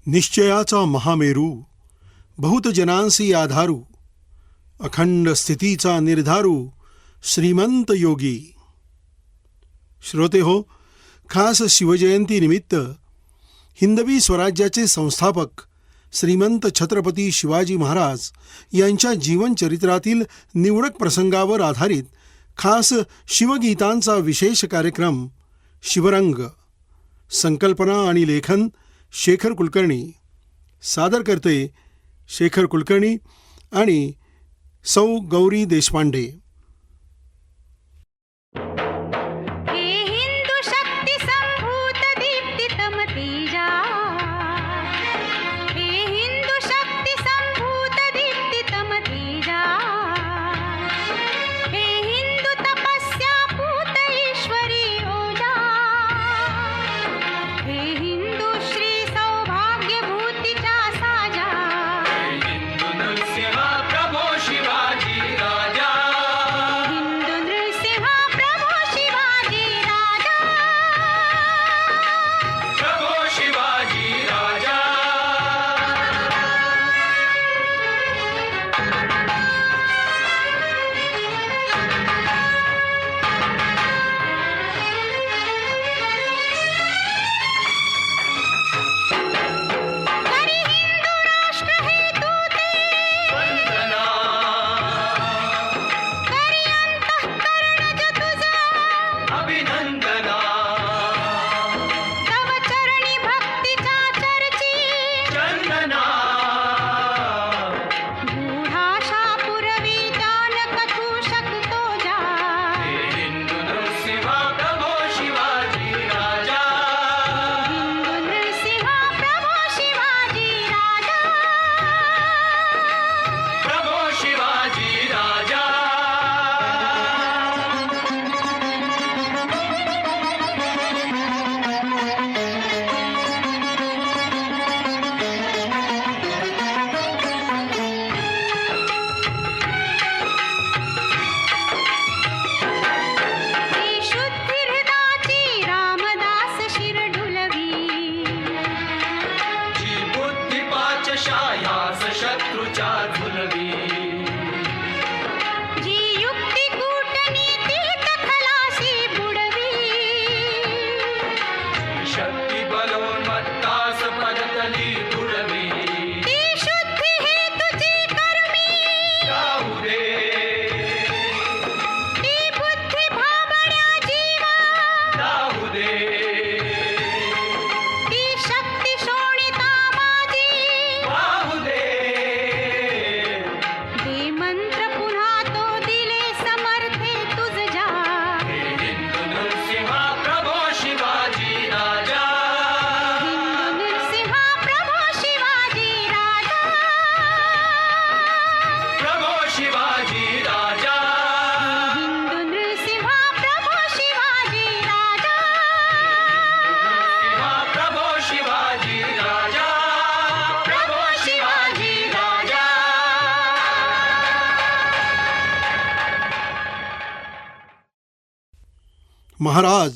निश्चयाचा महामेरू, बहुत जनांसी आधारू, अखंड स्थितीचा निर्धारू, श्रीमंत योगी. श्रोते हो, खास शिवजयंती निमित्त हिंदवी स्वराज्याचे संस्थापक श्रीमंत छत्रपती शिवाजी महाराज यांच्या जीवनचरित्रातील निवडक प्रसंगावर आधारित खास शिवगीतांचा विशेष कार्यक्रम शिवरंग. संकल्पना आणि लेखन शेखर कुलकर्णी. सादर करते शेखर कुलकर्णी आणि सौ गौरी देशपांडे. महाराज,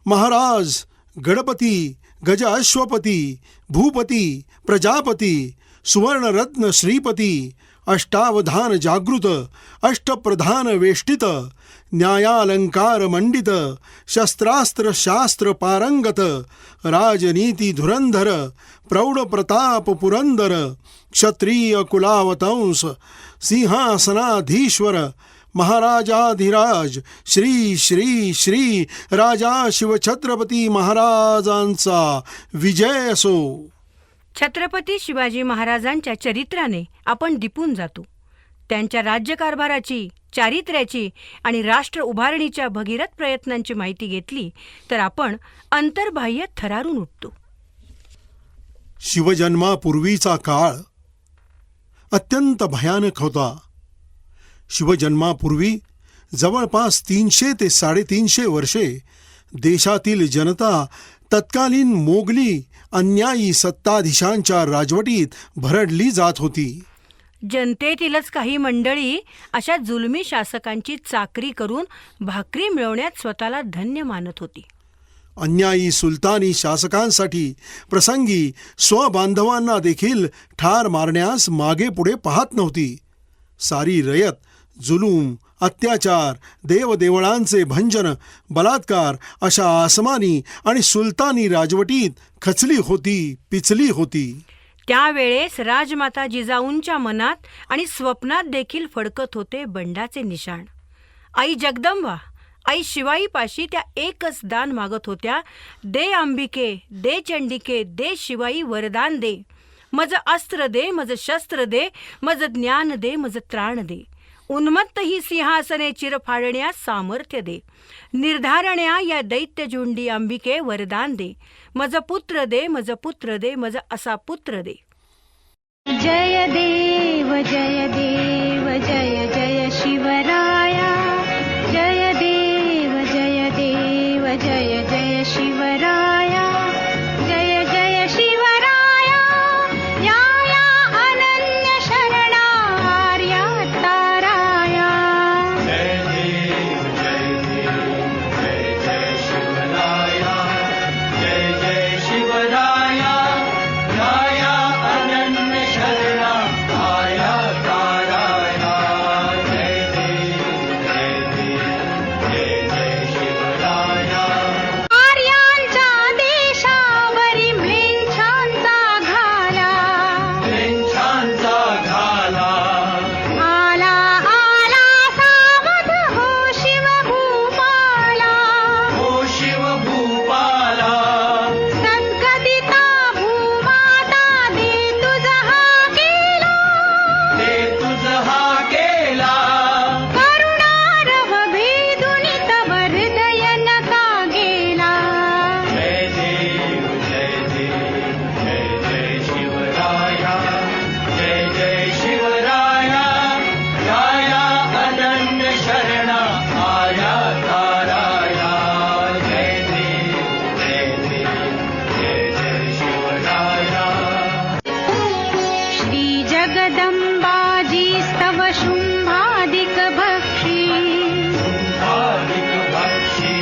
महाराज, गणपती, गज अश्वपती, भूपती, प्रजापती, सुवर्णरत्न श्रीपती, अष्टावधान जागृत, अष्टप्रधान वेष्टित, न्यायालंकार मंडित, शस्त्रास्त्र शास्त्र पारंगत, राजनीती धुरंधर, प्रौढ प्रताप पुरंदर, क्षत्रिय कुलावतंस, सिंहासनाधीश्वर, महाराजाधिराज श्री श्री श्री राजा शिवछत्रपती महाराजांचा विजय असो. छत्रपती शिवाजी महाराजांच्या चरित्राने आपण दिपून जातो. त्यांच्या राज्यकारभाराची, चारित्र्याची आणि राष्ट्र उभारणीच्या भगीरथ प्रयत्नांची माहिती घेतली तर आपण अंतर्बाह्य थरारून उठतो. शिवजन्मापूर्वीचा काळ अत्यंत भयानक होता. शिवजन्मापूर्वी जवळपास 300 ते 350 वर्षे देशातील जनता तत्कालीन मोगली अन्यायी सत्ताधीशांच्या राजवटीत भरडली जात होती. जनतेतीलच काही मंडळी अशा जुलमी शासकांची चाकरी करून भाकरी मिळवण्यात स्वतःला धन्य मानत होती. अन्यायी सुलतानी शासकांसाठी प्रसंगी स्वबांधवांना देखील ठार मारण्यास मागे पुढे पाहत नव्हती. सारी रयत जुलूम, अत्याचार, देवदेवळांचे भंजन, बलात्कार अशा आसमानी आणि सुलतानी राजवटीत खचली होती, पिचली होती. त्यावेळेस राजमाता जिजाऊंच्या मनात आणि स्वप्नात देखील फडकत होते बंडाचे निशाण. आई जगदंबा, आई शिवाईपाशी त्या एकच दान मागत होत्या, दे अंबिके, दे चंडिके, दे शिवाई वरदान दे. मज अस्त्र दे, मज शस्त्र दे, मज ज्ञान दे, मज त्राण दे. उन्मत्त ही सिंहासने चिरफाडण्यास सामर्थ्य दे. निर्धारण्या या दैत्यझुंडी अंबिके वरदान दे. मज पुत्र दे, मज पुत्र दे, मज असा पुत्र दे. जय देव जय देव जय जय शिवराया. जय देव जय देव जय जय शिवराया. जय जय शिवराया. या या अनन्य शरणार्या ताराया. जय देव जय देव जय जय शिवराया. जय जय शिवराया. या अनन्य शरणा आया ताराया. जय देव जय जय शिवराया. आर्यांच्या देशावरी म्लेच्छांचा घाला. लेंछांचा घाला. आला आला सावध हो शिवभूपाला. ओ शिवभूपाला. सद्गदिता भूमाता दे तुझ हा केला. ते तुझ हा केला. करुणारव भेदुनी तव हृदय नका गेला. जय देव जय देव जय जय शिवराया. जय जय शिवराया. या अनन्य शरणा आया ताराया. जय देव जय देव जय जय शिवराया. श्री जगदंबाजी स्तव शुंभादिक भक्षी. भाविक भक्षी.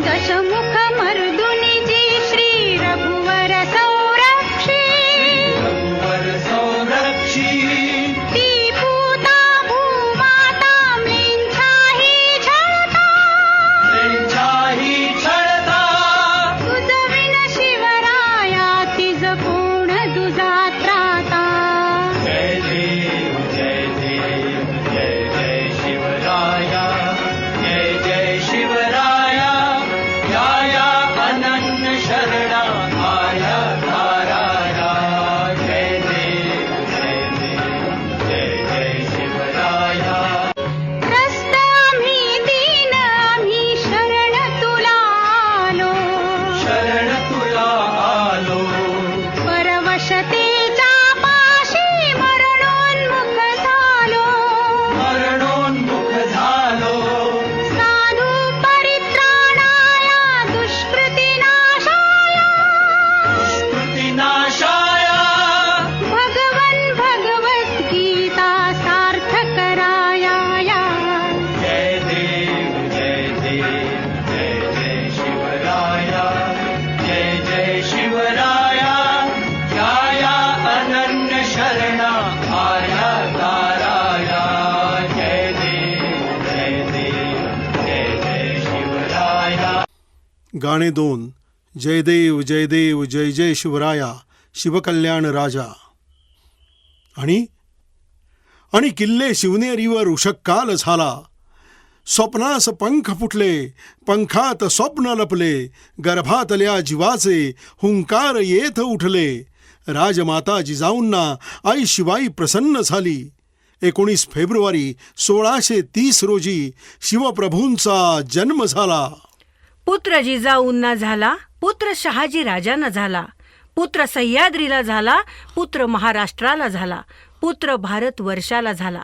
दशमुख मर्दुनी जी श्री रघुवर संरक्षी. रघुवर संरक्षी. ती पूता भूमाता म्लेच्छाही छळता. त्यांच्याही छळता. तुझ विण शिवराया तिज कोण दुजा त्राता. जय देव जय देव जय जय शिवराया. जय जय शिवराया. या अनन्य शरणा आया ताराया. जय देव जय जय शिवराया. त्रस्त आम्ही दीन आम्ही शरण तुला आलो. शरण तुला आलो. परवशतेच्या पाशी मरणोन्मुख झालो. मरणोन्मुख झालो. साधू परित्राणाया दुष्कृती नाशाया. स्तुती नाशाया. भगवन भगवद्गीता सार्थ कराया. जय देव जय देव जय जय शिवराया. जय जय शिवराया. या अनन्य शरणा आया ताराया. जय देव जय जय शिवराया. गाणे 2. जय देव जय देव जय जय शिवराया, शिवकल्याण राजा. आणि किल्ले शिवनेरीवर उषक्काल झाला. स्वप्नास पंख फुटले, पंखात स्वप्न लपले. गर्भातल्या जीवाचे हुंकार येत उठले. राजमाता जिजाऊंना आई शिवाई प्रसन्न झाली. 19 फेब्रुवारी 1630 रोजी शिवप्रभूंचा जन्म झाला. पुत्र जिजाऊंना झाला, पुत्र शहाजी राजांना झाला, पुत्र सह्याद्रीला झाला, पुत्र महाराष्ट्राला झाला, पुत्र भारत वर्षाला झाला.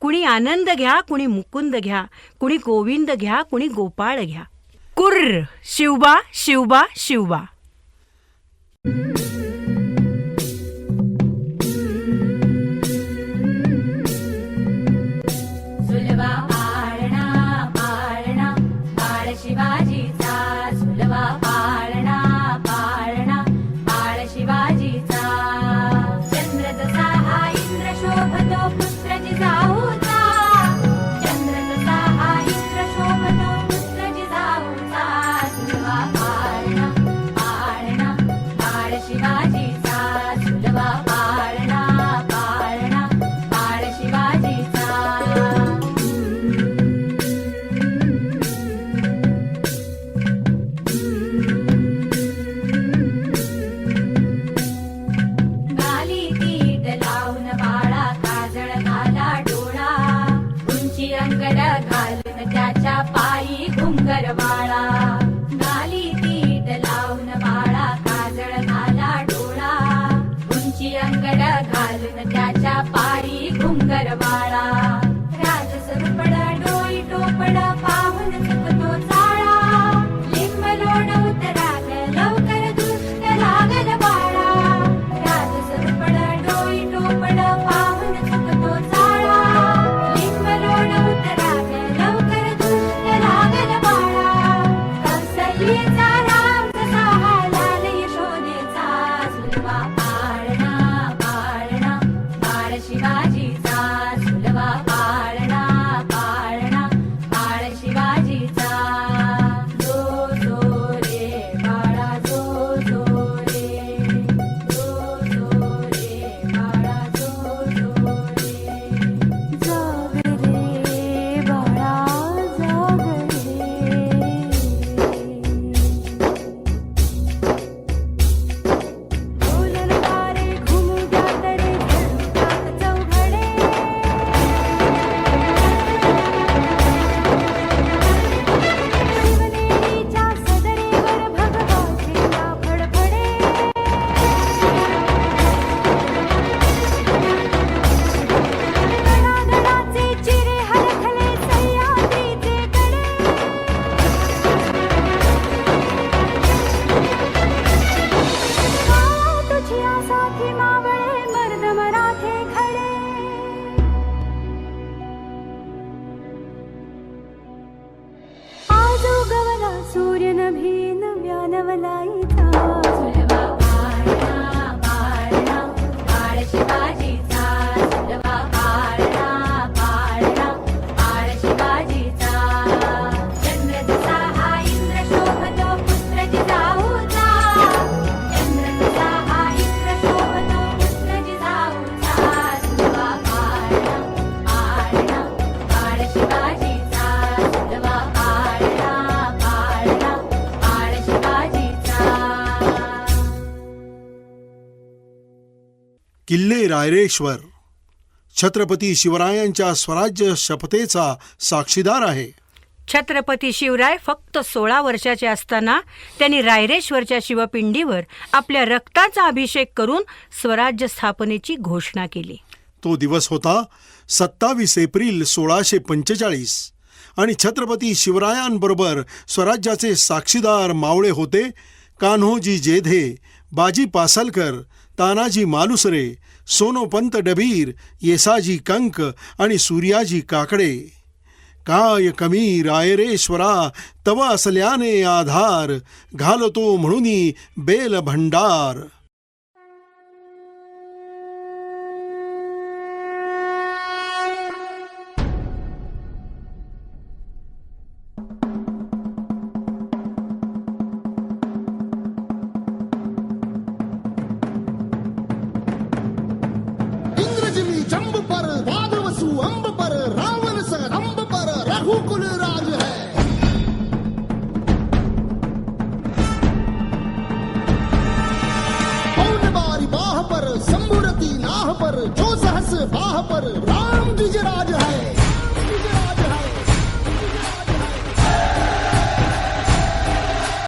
कुणी आनंद घ्या, कुणी मुकुंद घ्या, कुणी गोविंद घ्या, कुणी गोपाळ घ्या. कुर्र शिवबा शिवबा शिवबा. घुंगरवाळा घाली पीठ लावून बाळा काजळ घाला डोळा उंची अंगड घालून त्याच्या पारी घुंगरवाळा राजसरुपड डोई टोपड पाहून चुकतो चाळा लिंब लोण उतराग लवकर दुष्ट लागल बाळा राजसरुपड डोई टोपड पाहून चुकतो चाळा लिंब लोण उतराग लवकर दुष्ट लागल बाळा कौसल्येचा राम कसा लाल यशोदेचा सुलवा पाळणा पाळणा बाळ शिवाजीचा सुलवा पाळणा पाळणा बाळ शिवाजीचा जो जो रे बाळा जो जो रे बाळा जो जो रे जाग रे बाळा जाग बोलण वारे घुमू द्या तरे झळतात चौघडे शिवनेरीच्या सदरेवर भगवा झेंडा फडफडे गडागडाचे चिरे हलखले सह्याद्रीचे कडे तुझी आसाथी मावळे मर्द मराठे खडे आज उगवला सूर्य नभीन व्यानवलाईचा सुलवा पाळणा पाळणा बाळ शिवाजीचा सुलवा पाळणा पाळणा बाळ शिवाजीचा चंद्र जसा हा इंद्र शोभतो पुत्र जिजाऊचा चंद्र जसा हा इंद्र शोभतो पुत्र जिजाऊचा सुलवा पाळणा पाळणा बाळ शिवाजीचा सुलवा पाळणा पाळणा बाळ शिवाजीचा किल्ले रायरेश्वर छत्रपती शिवरायांच्या स्वराज्य शपथेचा साक्षीदार आहे. छत्रपती शिवराय फक्त 16 वर्षाचे असताना त्यांनी रायरेश्वरच्या शिवपिंडीवर आपल्या रक्ताचा अभिषेक करून स्वराज्य स्थापनेची घोषणा केली. तो दिवस होता 27 एप्रिल 1645 आणि छत्रपती शिवरायांबरोबर स्वराज्याचे साक्षीदार मावळे होते कान्होजी जेधे, बाजी पासलकर, तानाजी मालुसरे, सोनोपंत डबीर, येसाजी कंक आणि सूर्याजी काकडे. काय कमी रायरेश्वरा तव असल्याने आधार घालतो म्हणूनी बेल भंडार. इंद्रजिमी जंब पर वादवसु अंब पर रावण स रंब पर रघुकुल राज है. पौन बारी बाह पर संबुरती नाह पर जो सहस बाह पर राम जी